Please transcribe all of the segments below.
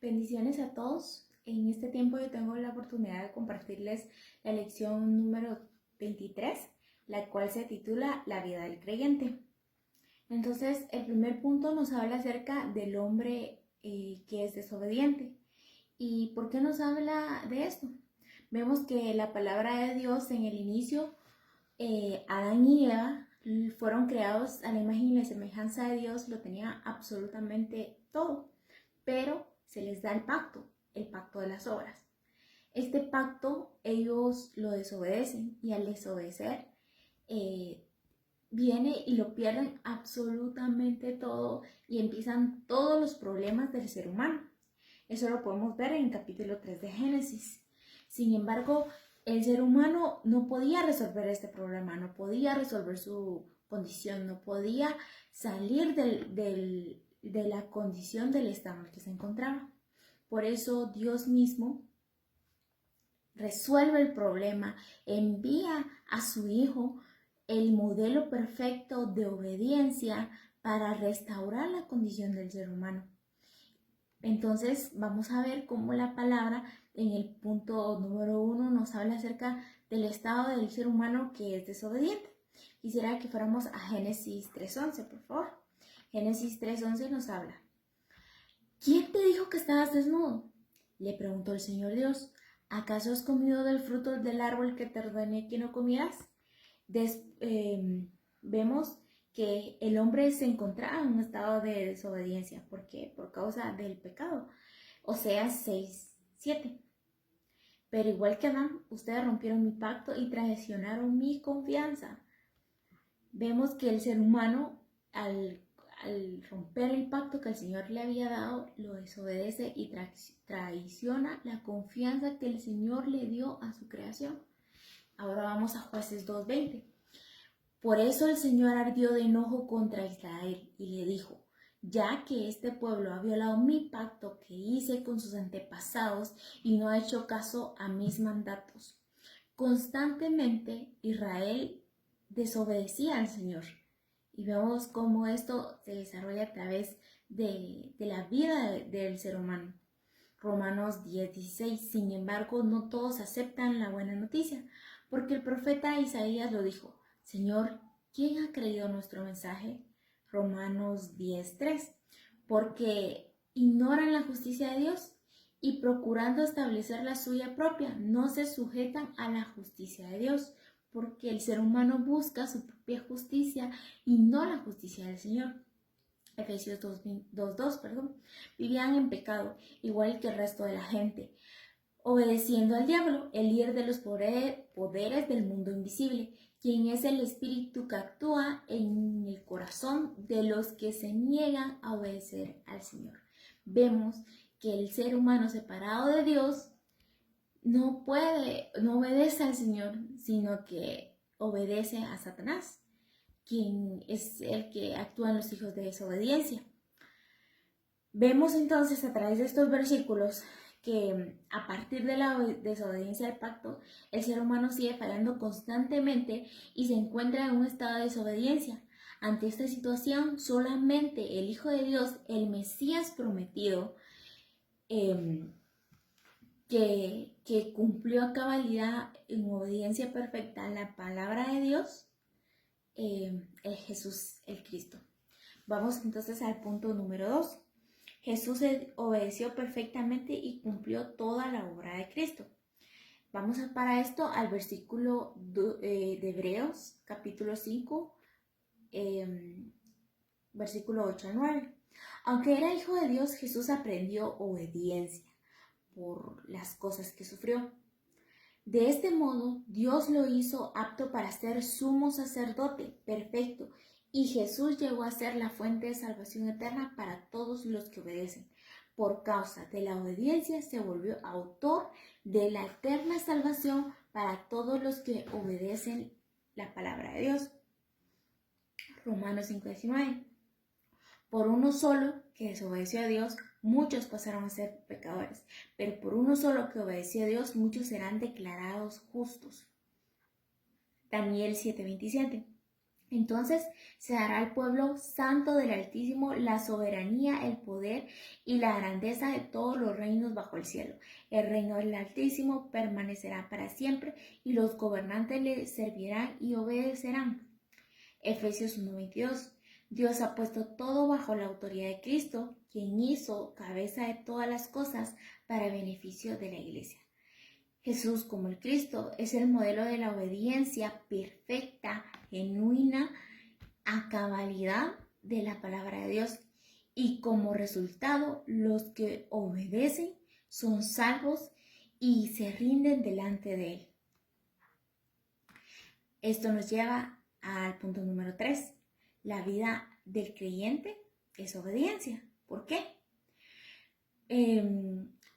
Bendiciones a todos. En este tiempo yo tengo la oportunidad de compartirles la lección número 23, la cual se titula La vida del creyente. Entonces, el primer punto nos habla acerca del hombre que es desobediente. ¿Y por qué nos habla de esto? Vemos que la palabra de Dios en el inicio, Adán y Eva fueron creados a la imagen y la semejanza de Dios, lo tenía absolutamente todo, pero se les da el pacto de las obras. Este pacto ellos lo desobedecen y al desobedecer viene y lo pierden absolutamente todo y empiezan todos los problemas del ser humano. Eso lo podemos ver en el capítulo 3 de Génesis. Sin embargo, el ser humano no podía resolver este problema, no podía resolver su condición, no podía salir de la condición del estado en el que se encontraba. Por eso Dios mismo resuelve el problema, envía a su Hijo, el modelo perfecto de obediencia para restaurar la condición del ser humano. Entonces vamos a ver cómo la palabra en el punto número 1 nos habla acerca del estado del ser humano que es desobediente. Quisiera que fuéramos a Génesis 3:11, por favor. Génesis 3:11 nos habla. ¿Quién te dijo que estabas desnudo? Le preguntó el Señor Dios. ¿Acaso has comido del fruto del árbol que te ordené que no comieras? Vemos que el hombre se encontraba en un estado de desobediencia. ¿Por qué? Por causa del pecado. Oseas 6:7. Pero igual que Adán, ustedes rompieron mi pacto y traicionaron mi confianza. Vemos que el ser humano, al romper el pacto que el Señor le había dado, lo desobedece y traiciona la confianza que el Señor le dio a su creación. Ahora vamos a Jueces 2:20. Por eso el Señor ardió de enojo contra Israel y le dijo: ya que este pueblo ha violado mi pacto que hice con sus antepasados y no ha hecho caso a mis mandatos. Constantemente Israel desobedecía al Señor. Y vemos cómo esto se desarrolla a través de la vida del ser humano. Romanos 10:16. Sin embargo, no todos aceptan la buena noticia, porque el profeta Isaías lo dijo: Señor, ¿quién ha creído nuestro mensaje? Romanos 10:3. Porque ignoran la justicia de Dios y procurando establecer la suya propia, no se sujetan a la justicia de Dios, porque el ser humano busca su propia justicia y no la justicia del Señor. Efesios 2:2, vivían en pecado, igual que el resto de la gente, obedeciendo al diablo, el líder de los poderes del mundo invisible, quien es el espíritu que actúa en el corazón de los que se niegan a obedecer al Señor. Vemos que el ser humano separado de Dios no obedece al Señor, sino que obedece a Satanás, quien es el que actúa en los hijos de desobediencia. Vemos entonces a través de estos versículos que a partir de la desobediencia del pacto, el ser humano sigue fallando constantemente y se encuentra en un estado de desobediencia. Ante esta situación, solamente el Hijo de Dios, el Mesías prometido, que cumplió a cabalidad en obediencia perfecta a la palabra de Dios, el Jesús, el Cristo. Vamos entonces al punto número 2. Jesús obedeció perfectamente y cumplió toda la obra de Cristo. Vamos para esto al versículo de Hebreos, capítulo 5, versículo 8-9. Aunque era hijo de Dios, Jesús aprendió obediencia por las cosas que sufrió. De este modo, Dios lo hizo apto para ser sumo sacerdote perfecto, y Jesús llegó a ser la fuente de salvación eterna para todos los que obedecen. Por causa de la obediencia se volvió autor de la eterna salvación para todos los que obedecen la palabra de Dios. Romanos 5:19. Por uno solo que desobedeció a Dios, muchos pasaron a ser pecadores, pero por uno solo que obedeció a Dios, muchos serán declarados justos. Daniel 7:27. Entonces se dará al pueblo santo del Altísimo la soberanía, el poder y la grandeza de todos los reinos bajo el cielo. El reino del Altísimo permanecerá para siempre y los gobernantes le servirán y obedecerán. Efesios 1:22. Dios ha puesto todo bajo la autoridad de Cristo, quien hizo cabeza de todas las cosas para beneficio de la iglesia. Jesús, como el Cristo, es el modelo de la obediencia perfecta, genuina, a cabalidad de la palabra de Dios. Y como resultado, los que obedecen son salvos y se rinden delante de Él. Esto nos lleva al punto número 3. La vida del creyente es obediencia. ¿Por qué?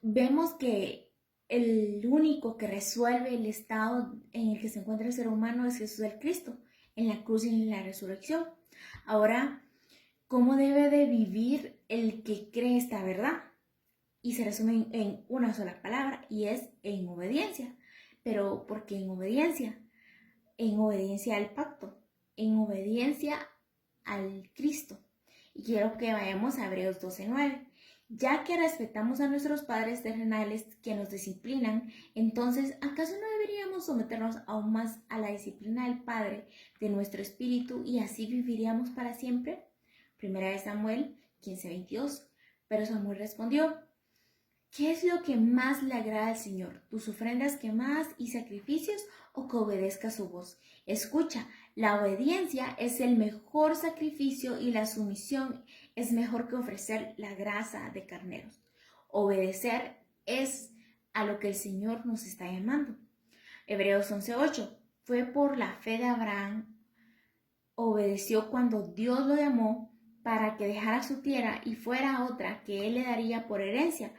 Vemos que el único que resuelve el estado en el que se encuentra el ser humano es Jesús el Cristo, en la cruz y en la resurrección. Ahora, ¿cómo debe de vivir el que cree esta verdad? Y se resume en una sola palabra, y es en obediencia. Pero ¿por qué en obediencia? En obediencia al pacto, en obediencia al Cristo. Y quiero que vayamos a Hebreos 12:9. Ya que respetamos a nuestros padres terrenales que nos disciplinan, entonces, ¿acaso no deberíamos someternos aún más a la disciplina del Padre de nuestro espíritu y así viviríamos para siempre? Primera de Samuel 15:22. Pero Samuel respondió: ¿qué es lo que más le agrada al Señor? ¿Tus ofrendas quemadas y sacrificios o que obedezca su voz? Escucha, la obediencia es el mejor sacrificio y la sumisión es mejor que ofrecer la grasa de carneros. Obedecer es a lo que el Señor nos está llamando. Hebreos 11:8. Fue por la fe de Abraham, obedeció cuando Dios lo llamó para que dejara su tierra y fuera a otra que él le daría por herencia.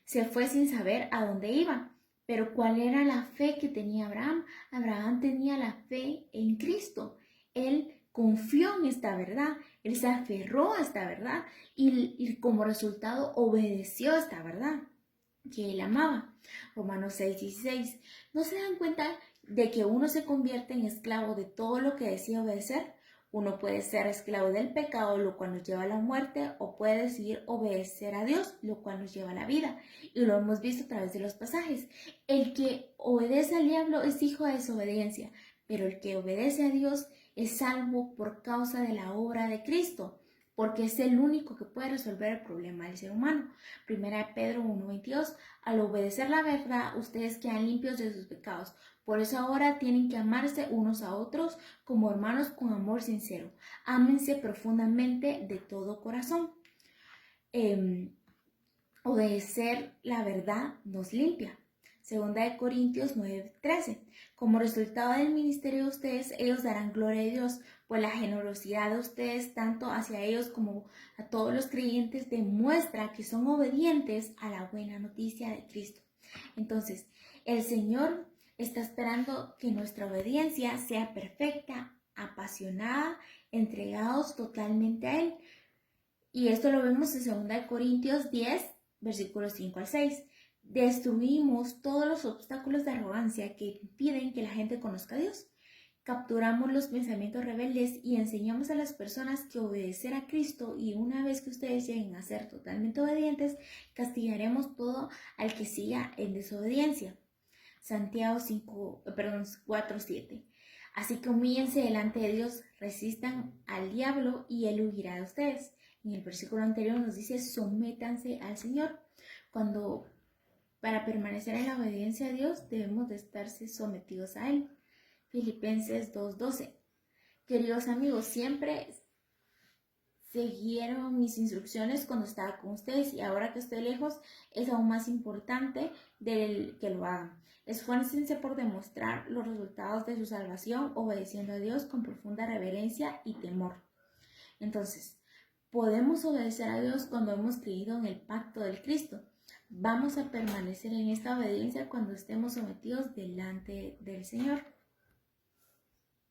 Se fue sin saber a dónde iba. Pero ¿cuál era la fe que tenía Abraham? Abraham tenía la fe en Cristo. Él confió en esta verdad, él se aferró a esta verdad y como resultado obedeció a esta verdad que él amaba. Romanos 6:16. ¿No se dan cuenta de que uno se convierte en esclavo de todo lo que decide obedecer? Uno puede ser esclavo del pecado, lo cual nos lleva a la muerte, o puede decidir obedecer a Dios, lo cual nos lleva a la vida. Y lo hemos visto a través de los pasajes. El que obedece al diablo es hijo de desobediencia, pero el que obedece a Dios es salvo por causa de la obra de Cristo, porque es el único que puede resolver el problema del ser humano. Primera de Pedro 1:22. Al obedecer la verdad, ustedes quedan limpios de sus pecados. Por eso ahora tienen que amarse unos a otros como hermanos con amor sincero. Ámense profundamente de todo corazón. Obedecer la verdad nos limpia. Segunda de Corintios 9:13. Como resultado del ministerio de ustedes, ellos darán gloria a Dios, pues la generosidad de ustedes, tanto hacia ellos como a todos los creyentes, demuestra que son obedientes a la buena noticia de Cristo. Entonces, el Señor está esperando que nuestra obediencia sea perfecta, apasionada, entregados totalmente a Él. Y esto lo vemos en 2 Corintios 10, versículos 5-6. Destruimos todos los obstáculos de arrogancia que impiden que la gente conozca a Dios. Capturamos los pensamientos rebeldes y enseñamos a las personas que obedecer a Cristo, y una vez que ustedes lleguen a ser totalmente obedientes, castigaremos todo al que siga en desobediencia. Santiago 4:7. Así que humíllense delante de Dios, resistan al diablo y él huirá de ustedes. En el versículo anterior nos dice: sométanse al Señor. Para permanecer en la obediencia a Dios debemos de estarse sometidos a Él. Filipenses 2:12. Queridos amigos, siempre siguieron mis instrucciones cuando estaba con ustedes, y ahora que estoy lejos es aún más importante que lo hagan. Esfuércense por demostrar los resultados de su salvación obedeciendo a Dios con profunda reverencia y temor. Entonces, podemos obedecer a Dios cuando hemos creído en el pacto del Cristo. Vamos a permanecer en esta obediencia cuando estemos sometidos delante del Señor.